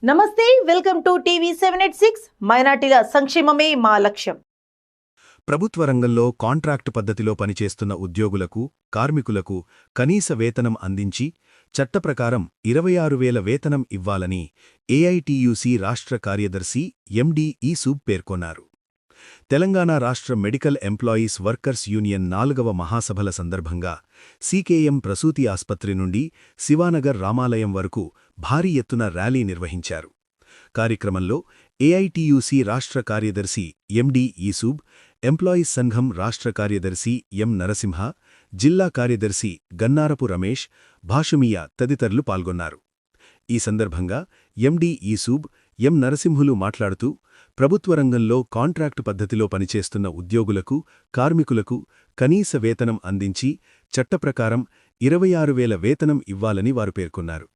నమస్తే, welcome to TV 786. మైనార్టీల సంక్షేమమే మా లక్ష్యం. ప్రభుత్వ రంగంలో కాంట్రాక్టు పద్ధతిలో పనిచేస్తున్న ఉద్యోగులకు, కార్మికులకు కనీస వేతనం అందించి చట్టప్రకారం 26,000 వేతనం ఇవ్వాలని ఏఐటీయూసీ రాష్ట్ర కార్యదర్శి ఎండి ఈసూబ్ పేర్కొన్నారు. తెలంగాణ రాష్ట్ర మెడికల్ ఎంప్లాయీస్ వర్కర్స్ యూనియన్ 4వ మహాసభల సందర్భంగా సీకేఎం ప్రసూతి ఆస్పత్రి నుండి శివానగర్ రామాలయం వరకు భారీ ఎత్తున ర్యాలీ నిర్వహించారు. కార్యక్రమంలో ఏఐటీయూసీ రాష్ట్ర కార్యదర్శి ఎండి ఈసూబ్, ఎంప్లాయీస్ సంఘం రాష్ట్ర కార్యదర్శి ఎం నరసింహ, జిల్లా కార్యదర్శి గన్నారపు రమేష్, భాషుమియా తదితరులు పాల్గొన్నారు. ఈ సందర్భంగా ఎండి ఈసూబ్, ఎం నరసింహులు మాట్లాడుతూ ప్రభుత్వ రంగంలో కాంట్రాక్టు పద్ధతిలో పనిచేస్తున్న ఉద్యోగులకు, కార్మికులకు కనీస వేతనం అందించి చట్టప్రకారం 26,000 వేతనం ఇవ్వాలని వారు పేర్కొన్నారు.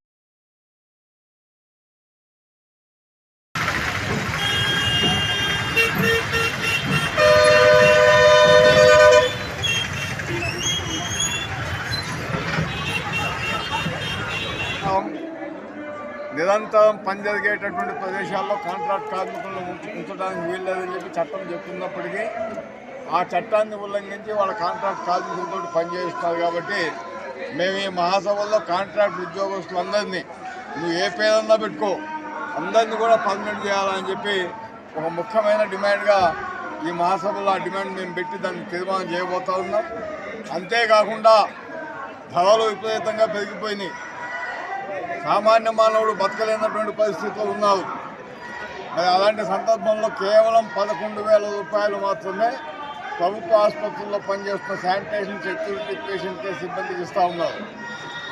నిరంతరం పని జరిగేటటువంటి ప్రదేశాల్లో కాంట్రాక్ట్ కార్మికులను ఉంచడానికి వీల్లేదని చెప్పి చట్టం చెప్తున్నప్పటికీ ఆ చట్టాన్ని ఉల్లంఘించి వాళ్ళ కాంట్రాక్ట్ కార్మికులతో పనిచేస్తున్నారు. కాబట్టి మేము ఈ మహాసభల్లో కాంట్రాక్ట్ ఉద్యోగస్తులందరినీ నువ్వు ఏ పేరన్నా పెట్టుకో, అందరినీ కూడా పర్మనెంట్ చేయాలని చెప్పి ఒక ముఖ్యమైన డిమాండ్గా ఈ మహాసభలో ఆ డిమాండ్ మేము పెట్టి దాన్ని తీర్మానం చేయబోతా ఉన్నాం. అంతేకాకుండా ధరలు విపరీతంగా పెరిగిపోయినాయి. సామాన్య మానవుడు బతకలేనటువంటి పరిస్థితులు ఉన్నారు. మరి అలాంటి సందర్భంలో కేవలం 11,000 రూపాయలు మాత్రమే ప్రభుత్వ ఆసుపత్రుల్లో పనిచేస్తున్న శానిటేషన్, సెక్యూరిటీ, పేషెంట్ కేర్ సిబ్బందికి ఇస్తూ ఉన్నారు.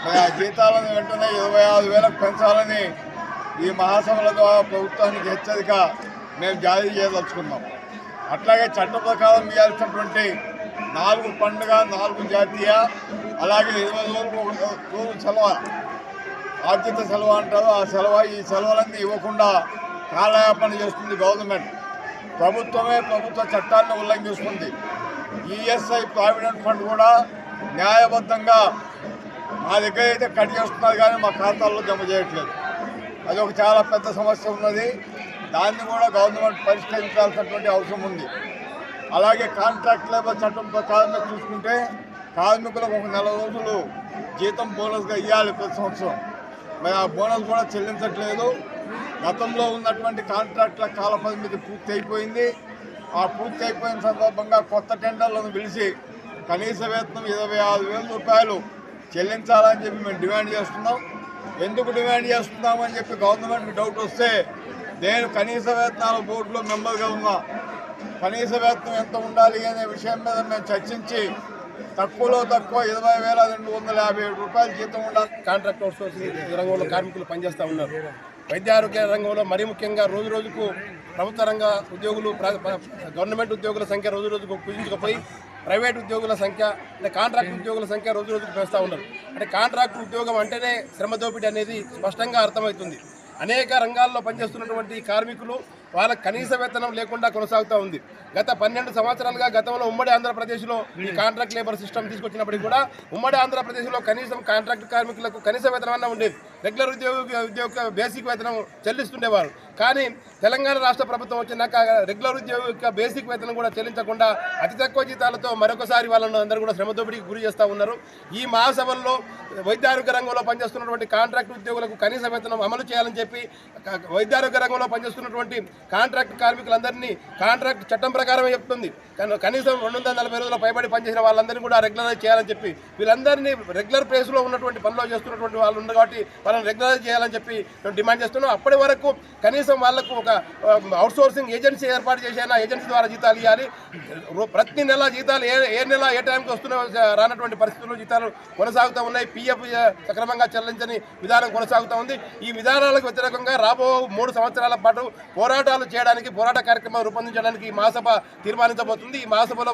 మరి ఆ జీతాలను వెంటనే 26,000కు పెంచాలని ఈ మహాసభల ద్వారా ప్రభుత్వానికి హెచ్చరిక మేము జారీ చేయదలుచుకున్నాం. అట్లాగే చట్ట ప్రకారం ఇవ్వాల్సినటువంటి 4 పండుగ, 4 జాతీయ, అలాగే 20 రోజులు సెలవు, ఆర్జిత సెలవు అంటారు. ఆ సెలవు, ఈ సెలవులన్నీ ఇవ్వకుండా కాలయాపన చేస్తుంది గవర్నమెంట్. ప్రభుత్వమే ప్రభుత్వ చట్టాన్ని ఉల్లంఘిస్తుంది. ఈఎస్ఐ ప్రావిడెంట్ ఫండ్ కూడా న్యాయబద్ధంగా మా దగ్గర అయితే కట్ చేస్తున్నారు, కానీ మా ఖాతాల్లో జమ చేయట్లేదు. అది ఒక చాలా పెద్ద సమస్య ఉన్నది. దాన్ని కూడా గవర్నమెంట్ పరిష్కరించాల్సినటువంటి అవసరం ఉంది. అలాగే కాంట్రాక్ట్ లేబర్ చట్టం ప్రకారంగా చూసుకుంటే కార్మికులకు ఒక నెల రోజులు జీతం బోనస్గా ఇవ్వాలి ప్రతి సంవత్సరం. మరి ఆ బోనస్ కూడా చెల్లించట్లేదు. గతంలో ఉన్నటువంటి కాంట్రాక్టుల కాల పరిమితి పూర్తి అయిపోయింది. ఆ పూర్తి అయిపోయిన సందర్భంగా కొత్త టెండర్లను పిలిచి కనీస వేతనం 26,000 రూపాయలు చెల్లించాలని చెప్పి మేము డిమాండ్ చేస్తున్నాం. ఎందుకు డిమాండ్ చేస్తున్నామని చెప్పి గవర్నమెంట్కి డౌట్ వస్తే, నేను కనీస వేతనాల బోర్డులో మెంబర్గా ఉన్నా. కనీస వేతనం ఎంత ఉండాలి అనే విషయం మీద మేము చర్చించి తక్కువలో తక్కువ 20,257 రూపాయలు జీతం ఉండాలి. కాంట్రాక్ట్ అవుట్సోర్సింగ్ రంగంలో కార్మికులు పనిచేస్తూ ఉన్నారు. వైద్య ఆరోగ్య రంగంలో మరీ ముఖ్యంగా రోజు రోజుకు ప్రభుత్వ రంగ ఉద్యోగులు, గవర్నమెంట్ ఉద్యోగుల సంఖ్య రోజు రోజుకు కుదించుకుపోయి ప్రైవేట్ ఉద్యోగుల సంఖ్య, అంటే కాంట్రాక్ట్ ఉద్యోగుల సంఖ్య రోజు రోజుకు పెంచుతూ ఉన్నారు. అంటే కాంట్రాక్ట్ ఉద్యోగం అంటేనే శ్రమ దోపిడీ అనేది స్పష్టంగా అర్థమవుతుంది. అనేక రంగాల్లో పనిచేస్తున్నటువంటి కార్మికులు వాళ్ళకి కనీస వేతనం లేకుండా కొనసాగుతూ ఉంది. గత 12 సంవత్సరాలుగా గతంలో ఉమ్మడి ఆంధ్రప్రదేశ్లో ఈ కాంట్రాక్ట్ లేబర్ సిస్టమ్ తీసుకొచ్చినప్పటికీ కూడా ఉమ్మడి ఆంధ్రప్రదేశ్లో కనీసం కాంట్రాక్ట్ కార్మికులకు కనీస వేతనం అన్న ఉండేది. రెగ్యులర్ ఉద్యోగ బేసిక్ వేతనం చెల్లిస్తుండేవారు. కానీ తెలంగాణ రాష్ట్ర ప్రభుత్వం వచ్చినాక రెగ్యులర్ ఉద్యోగ బేసిక్ వేతనం కూడా చెల్లించకుండా అతి తక్కువ జీతాలతో మరొకసారి వాళ్ళను అందరూ కూడా శ్రమ దోపిడీకి గురి చేస్తూ ఉన్నారు. ఈ మహాసభల్లో వైద్యారోగ్య రంగంలో పనిచేస్తున్నటువంటి కాంట్రాక్ట్ ఉద్యోగులకు కనీస వేతనం అమలు చేయాలని చెప్పి వైద్యారోగ్య రంగంలో పనిచేస్తున్నటువంటి కాంట్రాక్ట్ కార్మికులందరినీ కాంట్రాక్ట్ చట్టం ప్రకారమే చెప్తుంది. కనీసం 240 రోజుల పైబడి పనిచేసిన వాళ్ళందరినీ కూడా రెగ్యులరైజ్ చేయాలని చెప్పి, వీళ్ళందరినీ రెగ్యులర్ ప్లేస్లో ఉన్నటువంటి పనిలో చేస్తున్నటువంటి వాళ్ళు ఉన్నారు కాబట్టి వాళ్ళని రెగ్యులరైజ్ చేయాలని చెప్పి మేము డిమాండ్ చేస్తున్నాం. అప్పటి వరకు కనీసం వాళ్ళకు ఒక అవుట్సోర్సింగ్ ఏజెన్సీ ఏర్పాటు చేసైనా ఏజెన్సీ ద్వారా జీతాలు ఇవ్వాలి. ప్రతి నెల జీతాలు ఏ నెల ఏ టైంకి వస్తున్నా రానటువంటి పరిస్థితుల్లో జీతాలు కొనసాగుతూ ఉన్నాయి. పిఎఫ్ సక్రమంగా చెల్లించని విధానం కొనసాగుతూ ఉంది. ఈ విధానాలకు వ్యతిరేకంగా రాబో 3 సంవత్సరాల పాటు పోరాటాలు చేయడానికి, పోరాట కార్యక్రమాలు రూపొందించడానికి ఈ మహాసభ తీర్మానించబోతుంది. ఈ మహాసభలో